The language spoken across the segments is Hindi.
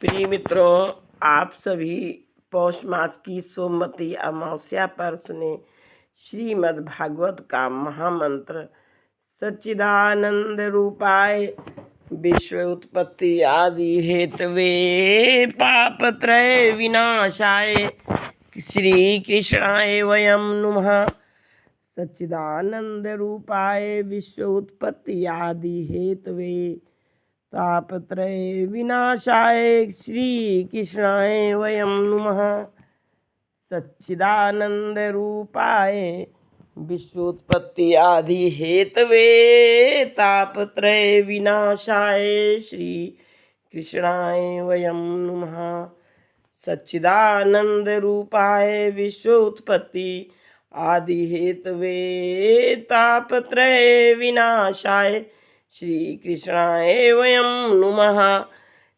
प्रिय मित्रों, आप सभी पौष मास की सोमवती अमावस्या पर सुने श्रीमद् भागवत का महामंत्र। सच्चिदानंद रूपाय विश्व उत्पत्ति आदि हेतवे पापत्रय विनाशाय श्री कृष्णाय वयं नुमः। सच्चिदानंद रूपाय विश्व उत्पत्ति आदि हेतवे तापत्रय विनाशाय श्री कृष्णाय वयं नुमः। सच्चिदानंद रूपाय विश्वोत्पत्ति आदि हेतवे तापत्रय विनाशाय श्री कृष्णाय वयं नुमः। सच्चिदानंद रूपाय विश्वोत्पत्ति आदि हेतवे तापत्रय विनाशाय श्री कृष्णाय वयं नुमः।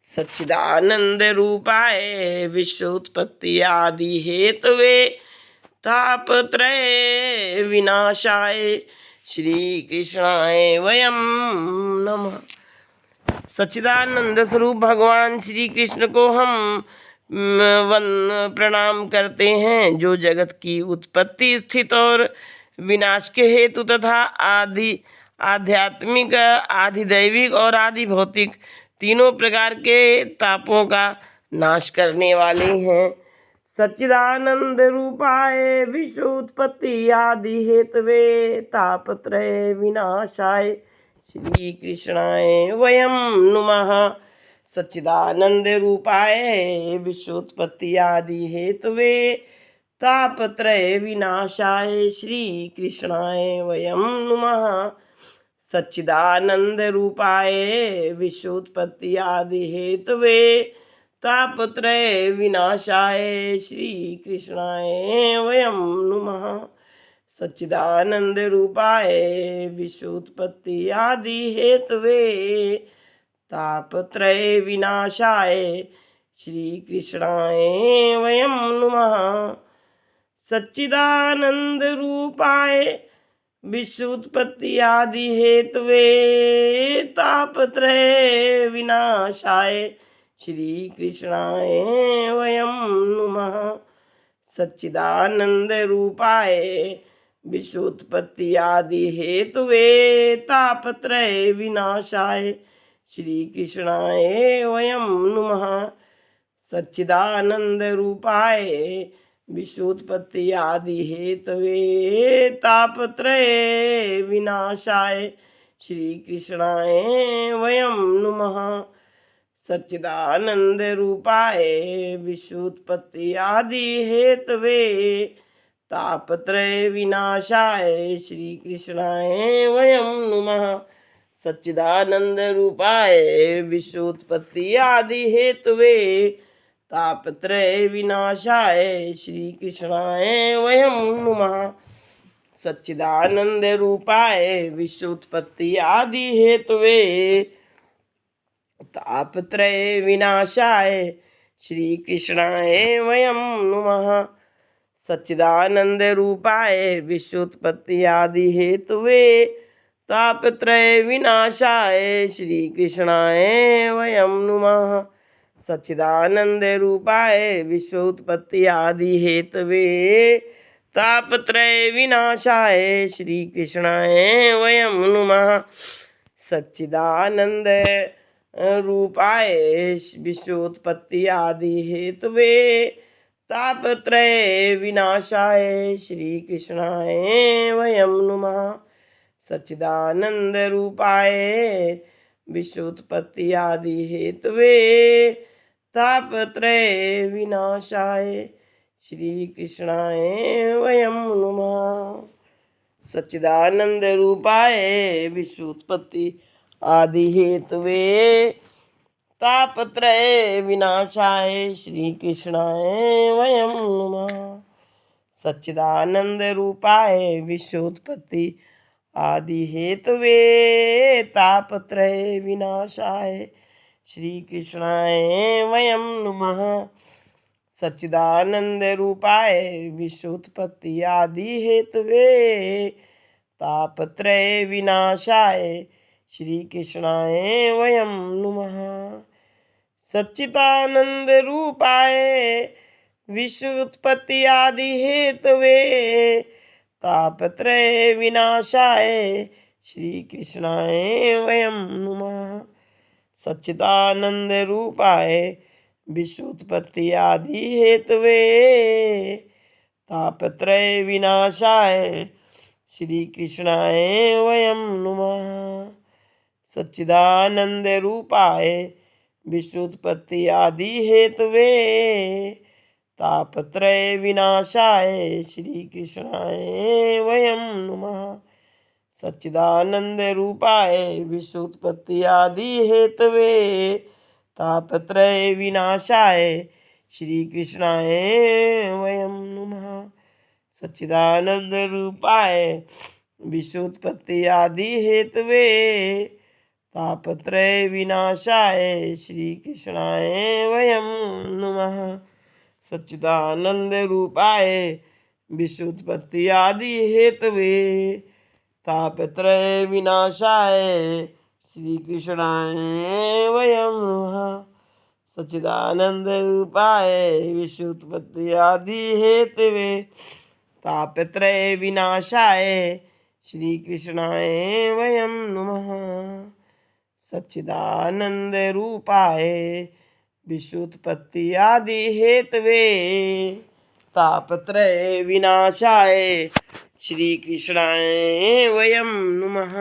सच्चिदानंद रूपाय विश्वोत्पत्ति आदि हेतवे तापत्रय विनाशाय श्री कृष्णाय वयं नमः। सच्चिदानंद स्वरूप भगवान श्री कृष्ण को हम प्रणाम करते हैं, जो जगत की उत्पत्ति, स्थिति और विनाश के हेतु तथा आध्यात्मिक, आधिदैविक और आदि भौतिक तीनों प्रकार के तापों का नाश करने वाले हैं। सच्चिदानंद रूपाय विश्व उत्पत्ति आदि हेतवे तापत्रय विनाशाय श्री कृष्णाय वयं नुमः। सच्चिदानंद रूपाय विश्वोत्पत्ति आदि हेतवे तापत्रय विनाशाय श्री कृष्णाय वयं नुमः। सच्चिदानंद रूपाय विश्वोत्पत्ति आदि हेतवे तापत्रय विनाशाय श्री कृष्णाय वयं नुमः। सच्चिदानंद रूपाय विश्वोत्पत्ति आदि हेतवे तापत्रय विनाशाय श्री कृष्णाय वयं नुमः। सच्चिदानंद रूपाय विश्वोत्पत्ति आदि हेतवे तापत्रय विनाशाय श्री कृष्णाय वयं नुमः। सच्चिदानंद रूपाय विश्वोत्पत्ति आदि हेतवे तापत्रय विनाशाय श्री कृष्णाय वयं नुमः। सच्चिदानंद रूपाय विश्वोत्पत्ति आदि हेतवे तापत्रय विनाशाय श्री कृष्णाय वयं नुमः। सच्चिदानंद रूपाय विश्वोत्पत्ति आदि हेतवे तापत्रय विनाशाय श्री कृष्णाय वयं नुमः। सच्चिदानंद रूपाय विश्वोत्पत्ति आदि हेतवे तापत्रय विनाशाय श्री कृष्णाय वयं नुमः। सच्चिदानंद रूपाय विश्वोत्पत्ति आदि हेतवे तापत्रय विनाशाय श्री कृष्णाय वयं नुमः। सच्चिदानंद रूपाय विश्वोत्पत्ति आदि हेतवे तापत्रय विनाशाय श्री कृष्णाय वयं नुमः। सच्चिदानंद रूपाय विश्वोत्पत्ति आदि हेतवे तापत्रय विनाशाय श्री कृष्णाय वयं नुमः। सच्चिदानंद रूपाय विश्वोत्पत्ति आदि हेतवे तापत्रय विनाशाय श्री कृष्णाय वयं नुमः। सच्चिदानंद रूपाय विश्वोत्पत्ति आदि हेतवे तापत्रय विनाशाय श्री कृष्णाय वयं नुमः। सच्चिदानंद रूपाय विश्वोत्पत्ति आदि हेतवे तापत्रय विनाशाय श्री कृष्णाय वयं नुमः। सच्चिदानंद रूपाय विश्वोत्पत्ति आदि हेतवे तापत्रय विनाशाय श्री कृष्णाय वयं नुमः। सच्चिदानंद रूपाय विश्वोत्पत्ति आदि हेतवे तापत्रय विनाशाय श्री कृष्णाय वयं नुमः। सच्चिदानंद रूपाय विश्व उत्पत्ति आदि हेतवे तापत्रय विनाशाय श्री कृष्णाय वयम नुमः। सच्चिदानंद रूपाय विश्व उत्पत्ति आदि हेतवे तापत्रय विनाशाय श्री कृष्णाय वयम नुमः। सच्चिदानंद रूपाय विश्वोत्पत्ति आदि हेतवे तापत्रय विनाशाय श्री कृष्णाय वयम नुमः। सच्चिदानंद रूपाय विश्वोत्पत्ति आदि हेतवे तापत्रय विनाशाय श्री कृष्णाय वयम नुमः। सच्चिदानंद रूपाय विश्वोत्पत्ति आदि हेतवे तापत्रय विनाशाय श्री कृष्णाय वयम नुमः। सच्चिदानंद रूपाय विश्वोत्पत्ति आदि हेतवे तापत्रय विनाशाय श्री कृष्णाय वयम नुमः। सच्चिदानंद रूपाय विश्वोत्पत्ति आदि हेतवे तापत्रय विनाशाय श्री कृष्णाय वयम नुमः। सच्चिदानंद रूपाय विश्वोत्पत्ति आदि हेतवे तापत्रय विनाशाय श्री कृष्णाय वयम नुमः।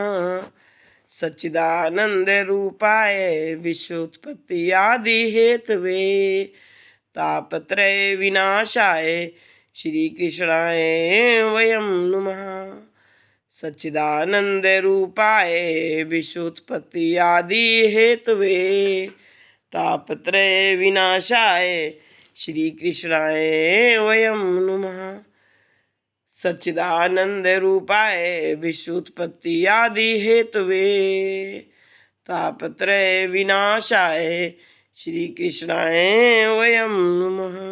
सच्चिदानंद रूपाय विश्वोत्पत्ति आदि हेतवे तापत्रय विनाशाय श्री कृष्णाय वयम नुमः। सच्चिदानंद रूपाय विश्वोत्पत्ति आदि हेतवे तापत्रय विनाशाय श्री कृष्णाय वयम नुमः। सच्चिदानंद रूपाय विश्वोत्पत्ति आदि हेतवे तापत्रय विनाशाय श्री कृष्णाय वयम नुमः।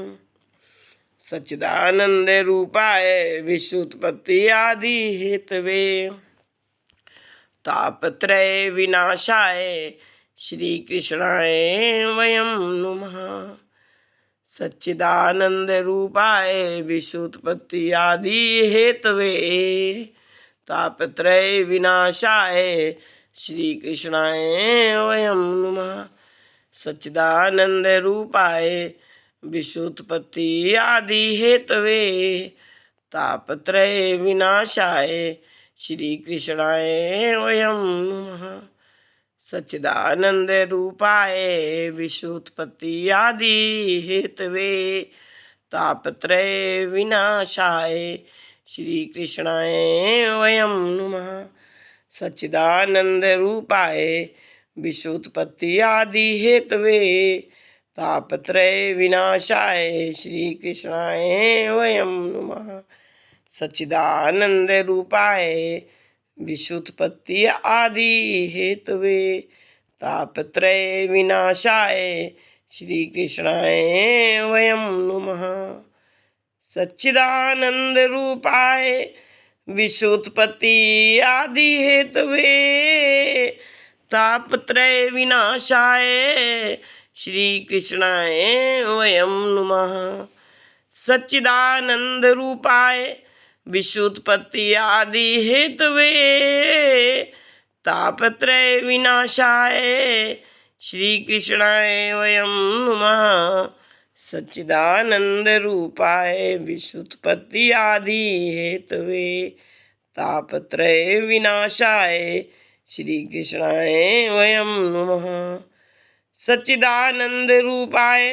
सच्चिदानंद रूपाय विश्वोत्पत्ति आदि हेतवे तापत्रय विनाशाय श्री कृष्णाय वयम नुमः। सच्चिदानंद रूपाय विश्वोत्पत्ति आदि हेतवे तापत्रय विनाशाय श्री कृष्णाय वयम नुमः। सच्चिदानंद रूपाय विश्वोत्पत्ति आदि हेतवे तापत्रय विनाशाय श्री कृष्णाय वयम नुमः। सच्चिदानंद रूपाय विश्वोत्पत्ति आदि हेतवे तापत्रय विनाशाय श्री कृष्णाय वयम नुमः। सच्चिदानंद रूपाय विश्वोत्पत्ति आदि हेतवे तापत्रय विनाशाय श्री कृष्णाय वयम नुमः। सच्चिदानंद रूपाय विश्वोत्पत्ति आदि हेतवे तापत्रय विनाशाय श्री कृष्णाय वयम नुमः। सच्चिदानंद रूपाय विश्वोत्पत्ति आदि हेतवे तापत्रय विनाशाय श्री कृष्णाय वयम नुमः। सच्चिदानंद रूपाय विश्वोत्पत्ति आदि हेतवे तापत्रय विनाशाय श्री कृष्णाय वयम नुमः। सच्चिदानंद रूपाय विश्वोत्पत्ति आदि हेतवे तापत्रय विनाशाय श्री कृष्णाय वयम नुमः। सच्चिदानंद रूपाय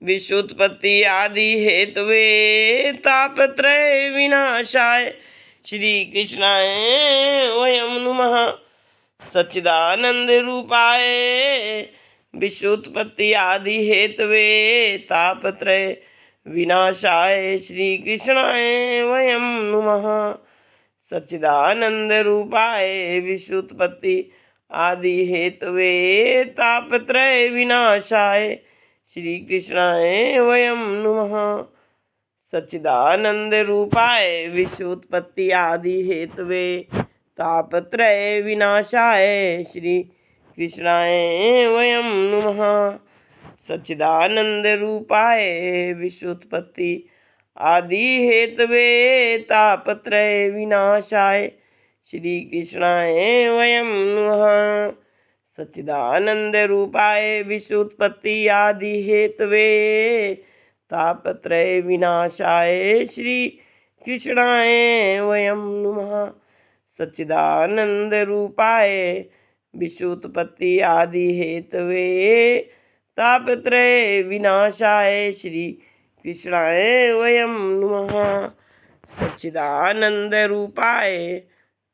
विश्वोत्पत्ति आदि हेतवे तापत्रय विनाशाय श्री कृष्णाय वयम नुमः। सच्चिदानंद रूपाय विश्वोत्पत्ति आदि हेतवे तापत्रय विनाशाय श्री कृष्णाय वयम नुमः। सच्चिदानंद रूपाय विश्वोत्पत्ति आदि हेतवे तापत्रय विनाशाय श्री कृष्णाय वयम नुमः। सच्चिदानंद रूपाय विश्वोत्पत्ति आदि हेतवे तापत्रय विनाशाय श्री कृष्णाय वयम नुमः। सच्चिदानंद रूपाय विश्वोत्पत्ति आदि हेतवे तापत्रय विनाशाय श्री कृष्णाय वयं नमः। सच्चिदानंद रूपाय विश्वोत्पत्ति आदि हेतवे तापत्रय विनाशाय श्री कृष्णाय वयं नमः। सच्चिदानंद रूपाय विश्वोत्पत्ति आदि हेतवे तापत्रय विनाशाय श्री कृष्णाय वयं नमः। सच्चिदानंद रूपाय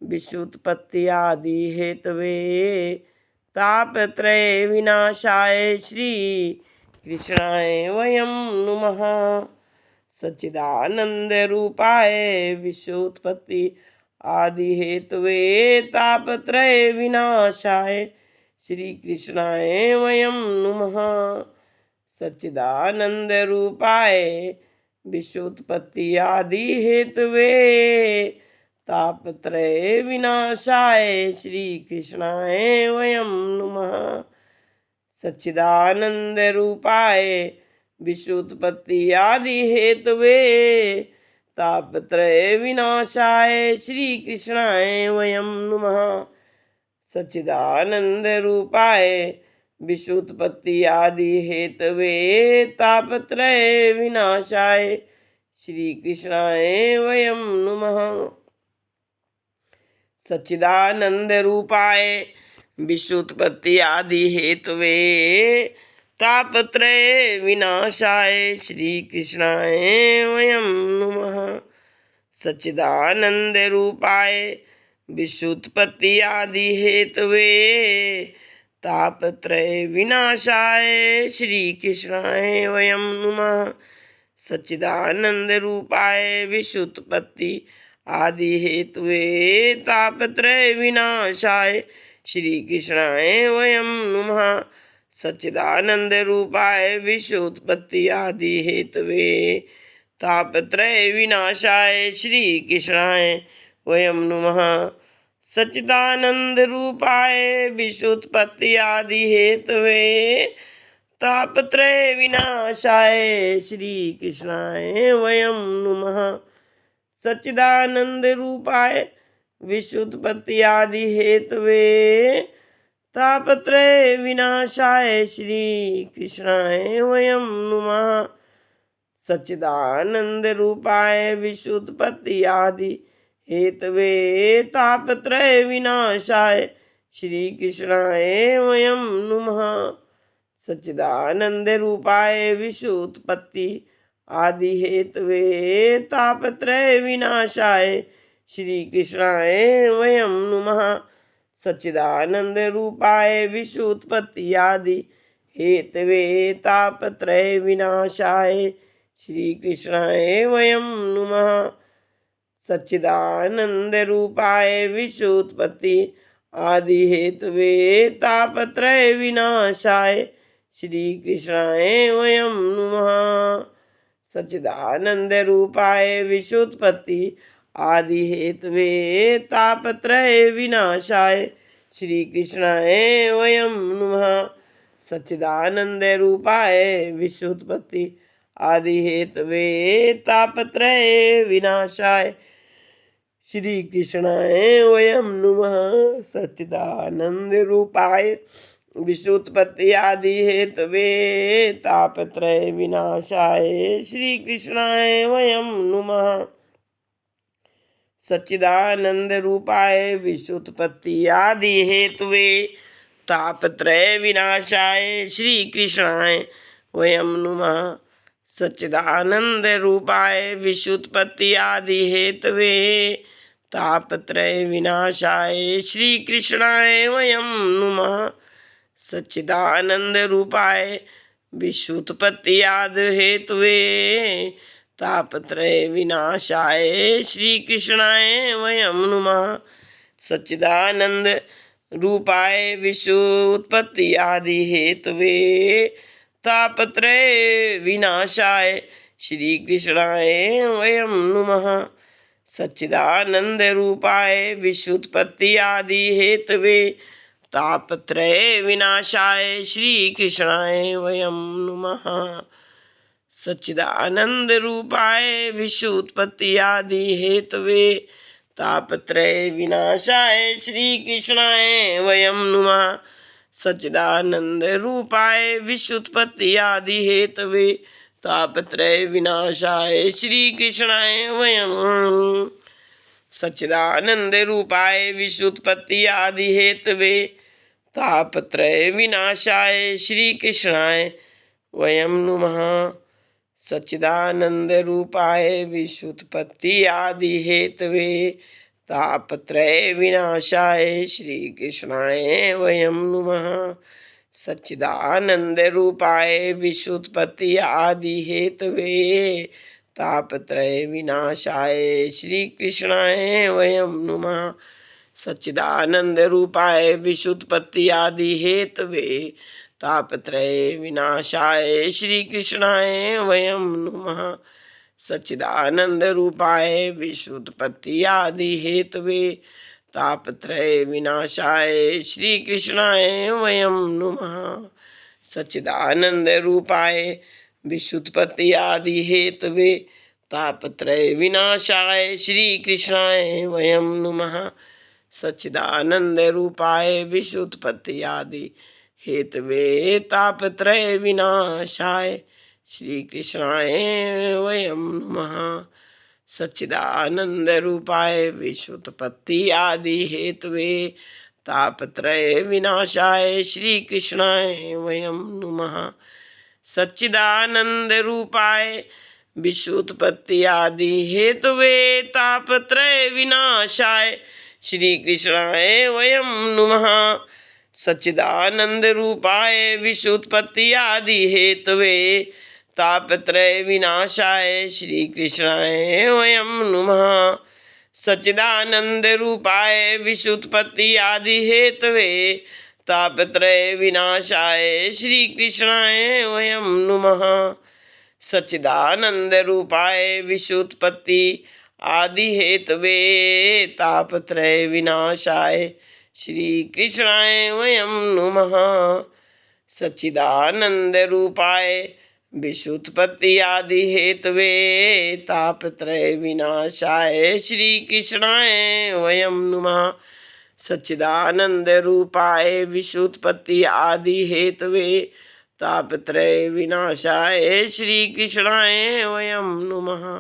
विश्वोत्पत्ति आदि हेतवे तापत्रय विनाशाय श्री कृष्णाय वयं नमः। सच्चिदानंद रूपाय विश्वोत्पत्ति आदि हेतवे तापत्रय विनाशाय श्री कृष्णाय वयं नमः। सच्चिदानंद रूपाय विश्वोत्पत्ति आदि हेतवे तापत्रय विनाशाय श्री कृष्णाय वयं नमः। सच्चिदानंद रूपाय विश्वोत्पत्ति आदि हेतवे तापत्रय विनाशाय श्री कृष्णाय वयं नमः। सच्चिदानंद रूपाय विश्वोत्पत्ति आदि हेतवे तापत्रय विनाशाय श्री कृष्णाय वयं नमः। सच्चिदानंद रूपाय विश्वोत्पत्ति आदि हेतवे तापत्रय विनाशाय श्री कृष्णाय वयं नमः। सच्चिदानंद रूपाय विश्वोत्पत्ति आदि हेतवे तापत्रय विनाशाय श्री कृष्णाय वयं नमः। सच्चिदानंद रूपाय विश्वोत्पत्ति आदि हेतवे तापत्रय विनाशाय श्री कृष्णाय वयं नमः। सच्चिदानंद रूपाय विश्वोत्पत्ति आदि हेतवे तापत्रय विनाशाय श्री कृष्णाय वयं नमः। सच्चिदानंद रूपाय विश्वोत्पत्ति आदि हेतवे तापत्रय विनाशाय श्री कृष्णाय वयं नमः। सच्चिदानंद रूपाय विश्वोत्पत्ति आदि हेतवे तापत्रय विनाशाय श्री कृष्णाय वयं नमः। सच्चिदानंद रूपाय विश्वोत्पत्ति आदि हेतवे तापत्रय विनाशाय श्री कृष्णाय वयं नमः। सच्चिदानंद रूपाय विश्वोत्पत्ति आदि हेतवे तापत्रय विनाशाय श्री कृष्णाय वयं नमः। सच्चिदानंद रूपाय विश्वोत्पत्ति आदि हेतवे तापत्रय विनाशाय श्री कृष्णाय वयं नमः। सच्चिदानंद रूपाय विश्वोत्पत्ति आदि हेतवे तापत्रय विनाशाय श्री कृष्णाय वयं नमः। सच्चिदानंद रूपाय विश्वोत्पत्ति आदि हेतवे तापत्रय विनाशाय श्री कृष्णाय वयं नमः। सच्चिदानंद रूपाय विश्वोत्पत्ति आदि हेतवे तापत्रय विनाशाय श्री कृष्णाय वयं नमः। सच्चिदानंद रूपाय विश्वोत्पत्ति आदि हेतवे तापत्रय विनाशाय श्री कृष्णाय वयं नमः। सच्चिदानंद रूपाय विश्वोत्पत्ति आदि हेतवे तापत्रय विनाशाय श्री कृष्णाय वयं नमः। सच्चिदानंद रूपाय विश्वोत्पत्ति आदि हेतवे तापत्रय विनाशाय श्री कृष्णाय वयं नमः। सच्चिदानंद रूपाय विश्वोत्पत्ति आदि हेतवे तापत्रय विनाशाय श्री कृष्णाय वयं नमः। सच्चिदानंद रूपाय विश्वोत्पत्ति आदि हेतवे तापत्रय विनाशाय श्री कृष्णाय वयं नमः। सच्चिदानंद रूपाय विश्वोत्पत्ति आदि हेतवे तापत्रय विनाशाय श्रीकृष्णाय वयं नुमः। सच्चिदानंद रूपाय विश्वोत्पत्ति आदि हेतवे तापत्रय विनाशाय श्रीकृष्णाय वयं नुमः। सच्चिदानंद रूपाय विश्वोत्पत्ति आदि हेतवे तापत्रय विनाशाय श्रीकृष्णाय वयं। सच्चिदानंद रूपाय विश्वोत्पत्ति आदि हेतवे तापत्रय विनाशाय श्रीकृष्णाय वयं नुमः। सच्चिदानंद रूपाय विश्वोत्पत्ति आदि हेतवे तापत्रय विनाशाय श्रीकृष्णाय वयं नुमः। सच्चिदानंद रूपाय विश्वोत्पत्ति आदि हेतवे तापत्रय विनाशाय श्रीकृष्णाय वयं नुमः। सच्चिदानंद रूपाय विश्वोत्पत्ति आदि हेतवे तापत्रय विनाशाय श्रीकृष्णाय वयं नुमः। सच्चिदानंद रूपाय विश्वोत्पत्ति आदि हेतवे तापत्रय विनाशाय श्रीकृष्णाय वयं नुमः। सच्चिदानंद रूपाय विश्वोत्पत्ति आदि हेतवे तापत्रय विनाशाय श्रीकृष्णाय वयं नुमः। सच्चिदानंद रूपाय विश्वोत्पत्ति आदि हेतवे तापत्रय विनाशाय श्रीकृष्णाय वयं नुमः। सच्चिदानंद रूपाय विश्वोत्पत्ति आदि हेतवे तापत्रय विनाशाय श्रीकृष्णाय वयं नुमः। सच्चिदानंद रूपाय विश्वोत्पत्ति आदि हेतवे तापत्रय विनाशाय श्रीकृष्णाय वयं नुमः। सच्चिदानंद रूपाय विश्वोत्पत्ति आदि हेतवे तापत्रय विनाशाय श्रीकृष्णाय वयं नुमः। सच्चिदानंद रूपाय विश्वोत्पत्ति आदि हेतवे तापत्रय विनाशाय श्रीकृष्णाय वयं नुमः। सच्चिदानंद रूपाय विश्वोत्पत्ति आदि हेतवे तापत्रय विनाशाय श्रीकृष्णाय वयं नुमः। सच्चिदानंद रूपाय विश्वोत्पत्ति आदि हेतवे तापत्रय विनाशाय श्रीकृष्णाय वयं नुमः। सच्चिदानंद रूपाय विश्वोत्पत्ति आदि हेतवे तापत्रय विनाशाय श्रीकृष्णाय वयं नुमः।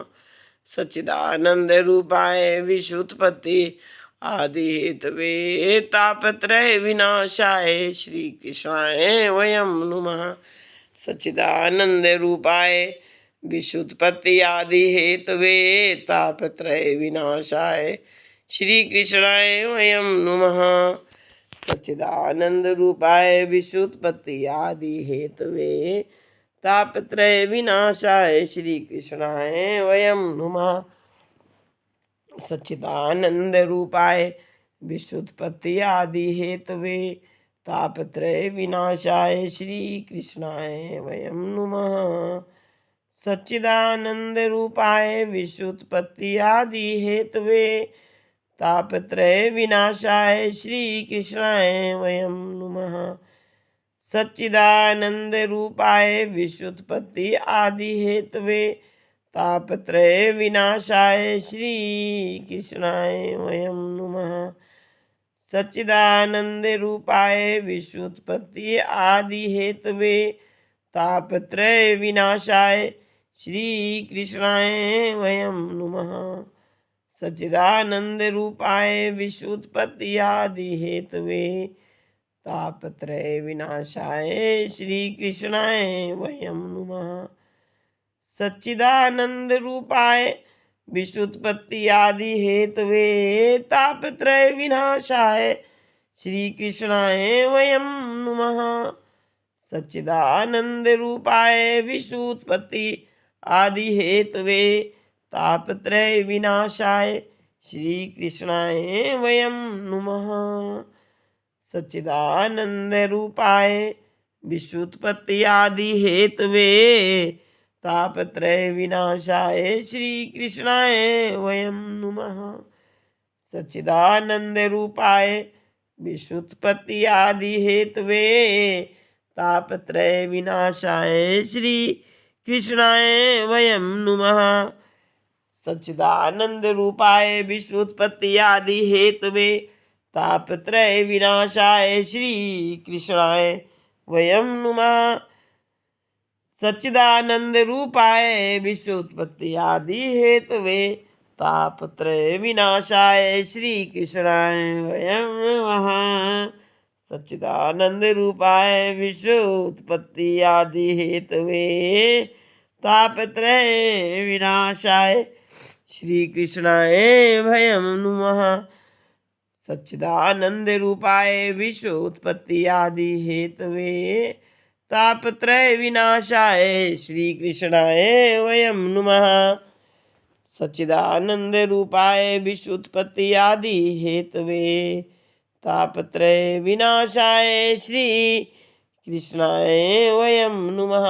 सच्चिदानंद रूपाय विश्वोत्पत्ति आदि हेतवे तापत्रय विनाशाय श्रीकृष्णाय वयं नुमः। सच्चिदानंद रूपाय विश्वोत्पत्ति आदि हेतवे तापत्रय विनाशाय श्रीकृष्णाय वयं नुमः। सच्चिदानंद रूपाय विश्वोत्पत्ति आदि हेतवे तापत्रय विनाशाय श्रीकृष्णाय वयं नुमः। सच्चिदानंद रूपाय विश्वोत्पत्ति आदि हेतवे तापत्रय विनाशाय श्रीकृष्णाय वयं नुमः। सच्चिदानंद रूपाय विश्वोत्पत्ति आदि हेतवे तापत्रय विनाशाय श्रीकृष्णाय वयं नुमः। सच्चिदानंद रूपाय विश्वोत्पत्ति आदि हेतवे तापत्रय विनाशाय श्रीकृष्णाय वयं नुमः। सच्चिदानंद रूपाय विश्वोत्पत्ति आदि हेतवे तापत्रय विनाशाय श्रीकृष्णाय वयं नुमः। सच्चिदानंद रूपाय विश्वोत्पत्ति आदि हेतवे तापत्रय विनाशाय श्रीकृष्णाय वयं नुमः। सच्चिदानंद रूपाय विश्वोत्पत्ति आदि हेतवे तापत्रय विनाशाय श्रीकृष्णाय वयं नुमः। सच्चिदानंद रूपाय विश्वोत्पत्ति आदि हेतवे तापत्रय विनाशाय श्रीकृष्णाय वयं नुमः। सच्चिदानंद रूपाय विश्वोत्पत्ति आदि हेतवे तापत्रय विनाशाय श्रीकृष्णाय वयं नुमः। सच्चिदानंद रूपाय विश्वोत्पत्ति आदि हेतवे तापत्रय विनाशाय श्री कृष्णाय वयं नुमः। सच्चिदानंद रूपाय विश्वोत्पत्ति आदि हेतवे तापत्रय विनाशाय श्री कृष्णाय वयं नुमः। सच्चिदानंद रूपाय विश्वोत्पत्ति आदि हेतवे तापत्रय विनाशाय श्री कृष्णाय वयं नमः। सच्चिदानंद रूपाय विश्वोत्पत्ति आदि हेतवे तापत्रय विनाशाय श्री कृष्णाय वयं नमः। सच्चिदानंद रूपाय विश्वोत्पत्ति आदि हेतवे तापत्रय विनाशाय श्री कृष्णाय वयं नुमः। सच्चिदानंद रूपाय विश्वोत्पत्ति आदि हेतवे तापत्रय विनाशाय श्री कृष्णाय वयं नुमः।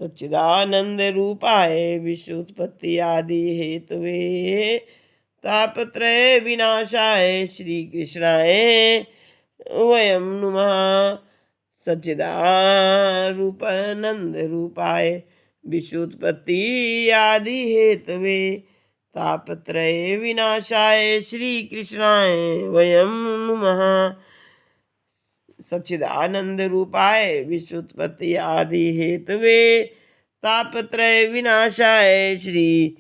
सच्चिदानंद रूपाय विश्वोत्पत्ति आदि हेतवे तापत्रय विनाशाय श्री कृष्णाय वयं नुमः। सच्चिदारूपानंद रूपाय विश्वोत्पत्ति आदि हेतवे तापत्रय विनाशाय श्री कृष्णाय वयं नुमः। सच्चिदानंद रूपाय विश्वोत्पत्ति आदि हेतवे तापत्रय विनाशाय श्री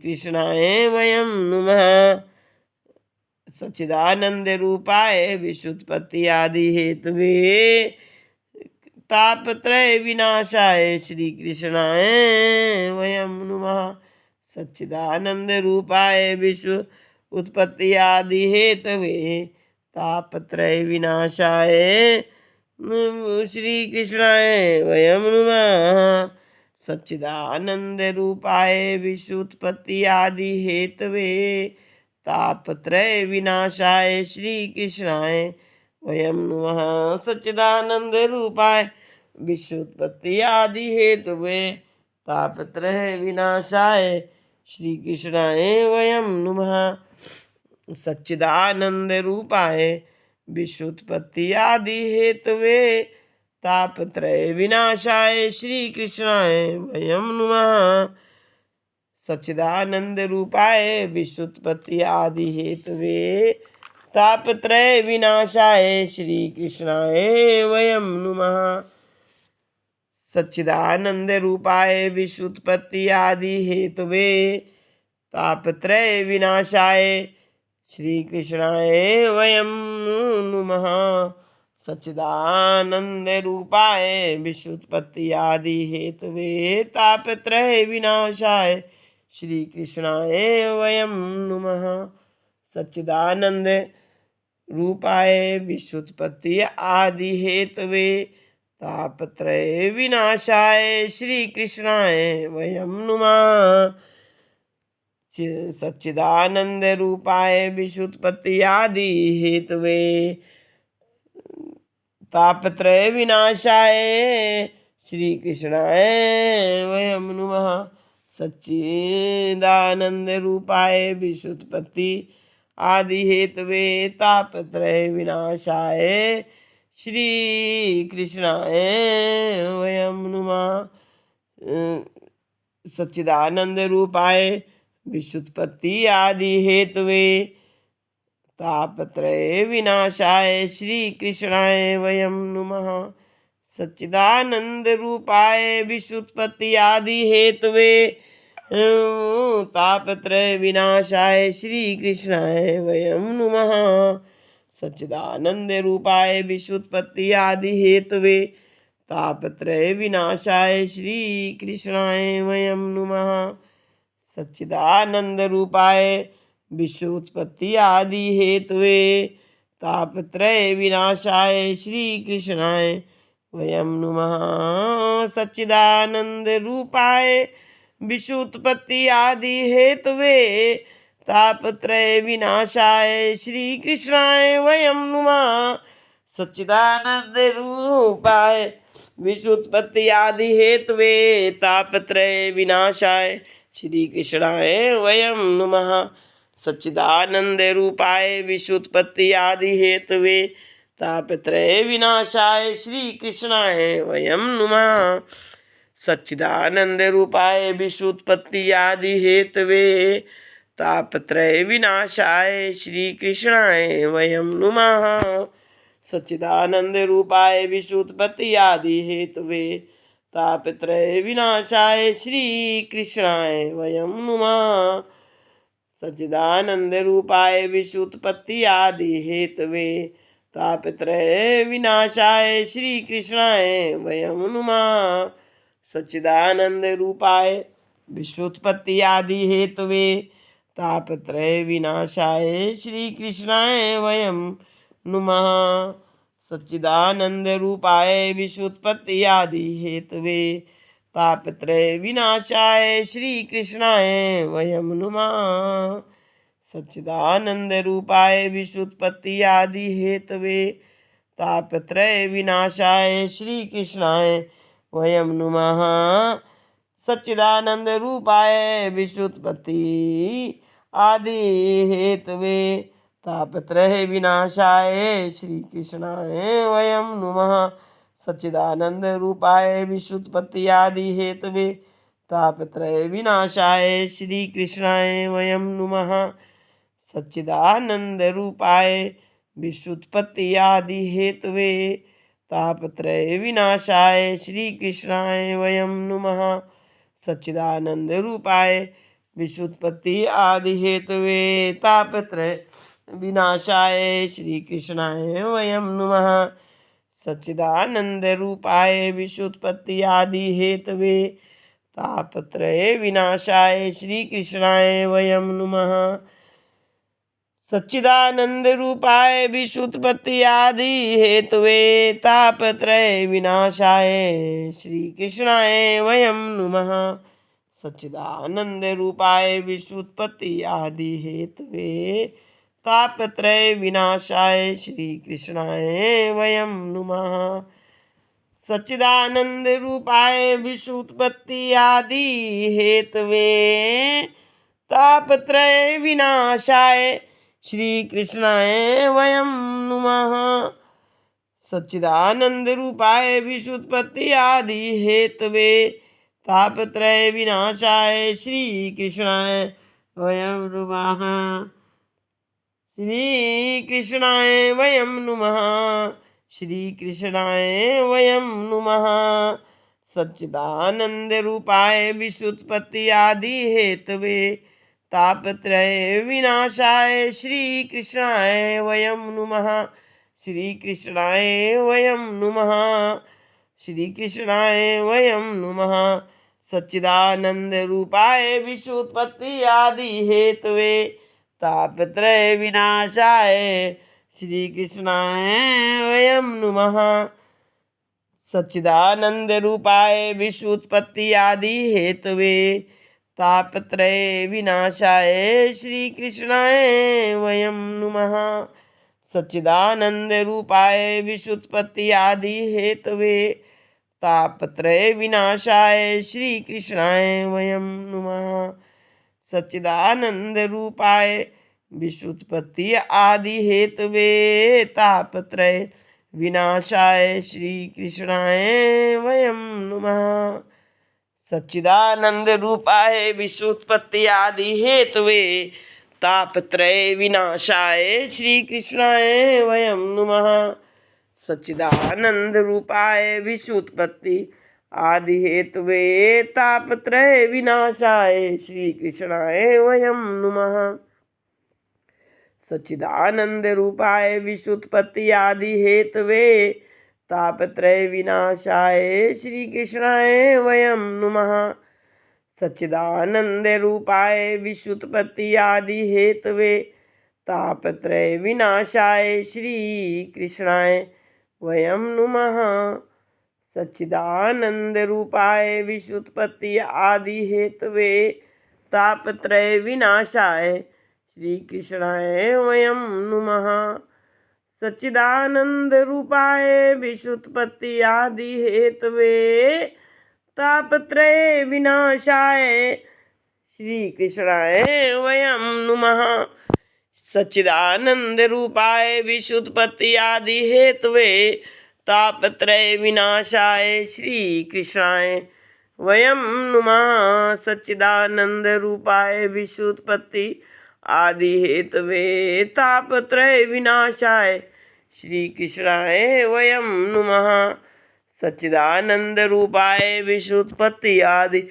कृष्णाय वयं नुमः। सच्चिदानंद रूपाय विश्वोत्पत्ति आदि हेतवे तापत्रय विनाशाय श्री कृष्णाय वयं नुमः। सच्चिदानंद रूपाय विश्व उत्पत्ति आदि हेतवे तापत्रय विनाशाय श्री कृष्णाय वयं नुमः। सच्चिदानंद रूपाय विश्व उत्पत्ति आदि हेतवे तापत्रय विनाशाय श्री कृष्णाय वयं नुमः। सच्चिदानंद रूपाय विश्वोत्पत्ति आदि हेतवे तापत्रय विनाशाय श्री कृष्णाय वयं नुमः। सच्चिदानंद रूपाय विश्वोत्पत्ति आदि हेतवे तापत्रय विनाशाय श्री कृष्णाय वयं नुमः। सच्चिदानंद रूपाय विश्वोत्पत्ति आदि हेतवे तापत्रय विनाशाय श्री कृष्णाय वयं नुमः। सच्चिदानंद रूपाय विश्वोत्पत्ति आदि हेतवे तापत्रय विनाशाय श्री कृष्णाय वयं नुमः। सच्चिदानंद रूपाय विश्वोत्पत्ति आदि हेतवे तापत्रय विनाशाय श्री कृष्णाय वयं नुमः। सच्चिदानंद रूपाय विश्वोत्पत्ति आदि हेतवे तापत्रय विनाशाय श्री कृष्णाय वयं नुमः। सच्चिदानंद रूपाय विश्वोत्पत्ति आदि हेतवे तापत्रय विनाशाय श्री कृष्णाय वयं नुमः। सच्चिदानंद रूपाय विश्वोत्पत्ति आदि हेतवे तापत्रय विनाशाय श्री कृष्णाय वयं नुमः। सच्चिदानंद रूपाय विश्वोत्पत्ति आदि हेतवे तापत्रय विनाशाय श्री कृष्णाय वयं नुमः। सच्चिदानंद रूपाय विश्वोत्पत्ति आदि हेतवे तापत्रय विनाशाय श्री कृष्णाय वयं नुमः। सच्चिदानंद रूपाय विश्वोत्पत्ति आदि हेतवे तापत्रय विनाशाय श्री कृष्णाय वयं नुमः। सच्चिदानंद रूपाय विश्वोत्पत्ति आदि हेतवे तापत्रय विनाशाय श्री कृष्णाय वयं नुमः। सच्चिदानंद रूपाय विश्वोत्पत्ति आदि हेतवे तापत्रय विनाशाय श्री कृष्णाय वयं नुमः। सच्चिदानंद रूपाय विश्वोत्पत्ति आदि हेतवे तापत्रय विनाशाय श्री कृष्णाय वयं नुमः। सच्चिदानंद रूपाय विश्वोत्पत्ति आदि हेतवे तापत्रय विनाशाय श्री कृष्णाय वयम नुमः। सच्चिदानंद रूपाय विश्वोत्पत्ति आदि हेतवे तापत्रय विनाशाय श्री कृष्णाय वयम नुमः। सच्चिदानंद रूपाय विश्वोत्पत्ति आदि हेतवे तापत्रय विनाशाय श्री कृष्णाय वयम नुमः। सच्चिदानंद रूपाय विश्वोत्पत्ति आदि हेतवे तापत्रय विनाशाय श्री कृष्णाय वयम नुमः। सच्चिदानंद रूपाय विश्वोत्पत्ति आदि हेतवे तापत्रय विनाशाय श्री कृष्णाय वयम नुमः। सच्चिदानंद रूपाय विश्वोत्पत्ति आदि हेतवे तापत्रय विनाशाय श्री कृष्णाय वयम नुमः। सच्चिदानंद रूपाय विश्वोत्पत्ति आदि हेतवे तापत्रय विनाशाय श्री कृष्णाय वयम नुमः। सच्चिदानंद रूपाय विश्वोत्पत्ति आदि हेतवे तापत्रय विनाशाय श्री कृष्णाय वयम नुमः। सच्चिदानंद रूपाय विश्वोत्पत्ति आदि हेतवे तापत्रय विनाशाय श्री कृष्णाय वयम नुमः। सच्चिदानंद रूपाय विश्वोत्पत्ति आदि हेतवे तापत्रय विनाशाय श्री कृष्णाय वयम नुमः। सच्चिदानंद रूपाय विश्वोत्पत्ति आदि हेतवे तापत्रय विनाशाय श्री कृष्णाय वयम नुमः। सच्चिदानंद रूपाय विश्वोत्पत्ति आदि हेतवे तापत्रय विनाशाय श्री कृष्णाय वयम नुमः। सच्चिदानंद रूपाय विश्वोत्पत्ति आदि हेतवे तापत्रय विनाशाय श्री कृष्णाय वयम नुमः। सच्चिदानंद रूपाय विश्वोत्पत्ति आदि हेतवे तापत्रय विनाशाय श्री कृष्णाय वयम नुमः। सच्चिदानंद रूपाय विश्वोत्पत्ति आदि हेतवे तापत्रय विनाशाय श्री कृष्णाय वयम नुमः। सच्चिदानंद रूपाय विश्वोत्पत्ति आदि हेतवे तापत्रय विनाशाय श्री कृष्णाय वयम नुमः। श्री कृष्णाय वयम नुमः। श्री कृष्णाय वयम नुमः। सच्चिदानंद रूपाय विश्वोत्पत्ति आदि हेतवे तापत्रय विनाशाय श्री कृष्णाय वयम नुमः। श्री कृष्णाय वयम नुमः। श्री कृष्णाय वयम नुमः। सच्चिदानंद रूपाय विश्वोत्पत्ति आदि हेतवे तापत्रय विनाशाय श्री कृष्णाय वयम नुमः। सच्चिदानंद रूपाय विश्वोत्पत्ति आदि हेतवे तापत्रय विनाशाय श्री कृष्णाय वयम नुमः। सच्चिदानंद रूपाय विश्वोत्पत्ति आदि हेतवे तापत्रय विनाशाय श्री कृष्णाय वयम नुमः। सच्चिदानंद रूपाय विश्वोत्पत्ति आदि हेतवे तापत्रय विनाशाय श्री कृष्णाय वयम नुमः। सच्चिदानंद रूपाय विश्वोत्पत्ति आदि हेतवे तापत्रय विनाशाय श्री कृष्णाय वयम नुमः। सच्चिदानंद रूपाय विश्वोत्पत्ति आदि हेतवे तापत्रय विनाशाय श्री कृष्णाय वयम नुमः। सच्चिदानंद रूपाय विश्वोत्पत्ति आदि हेतवे तापत्रय विनाशाय श्री कृष्णाय वयम नुमः। सच्चिदानंद रूपाय विश्वोत्पत्ति आदि हेतवे तापत्रय विनाशाय श्री कृष्णाय वयम नुमः। सच्चिदानंद रूपाय विश्वोत्पत्ति आदि हेतवे तापत्रय विनाशाय श्री कृष्णाय वयम नुमः। सच्चिदानंद रूपाय विश्वोत्पत्ति आदि हेतवे तापत्रय विनाशाय श्रीकृष्णाय वयं नुमः। सच्चिदानन्दरूपाय विश्वोत्पत्त्यादिहेतवे तापत्रय विनाशाय श्रीकृष्णाय वयं नुमः। सच्चिदानन्दरूपाय विश्वोत्पत्ति आदिहेतवे तापत्रय विनाशाय श्रीकृष्णाय वयं नुमः। सच्चिदानन्दरूपाय विश्वोत्पत्ति आदि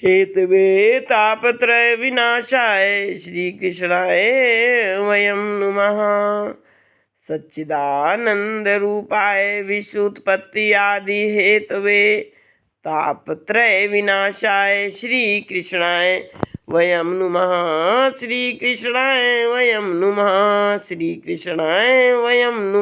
हेतवे तापत्रय विनाशाय श्रीकृष्णाय वयं नुमः। सच्चिदानन्दरूपाय विश्वोत्पत्ति आदि हेतवे तापत्रय विनाशाय श्रीकृष्णाय वयं नुमः। श्रीकृष्णाय वयं नुमः। श्रीकृष्णाय वयं नुमः।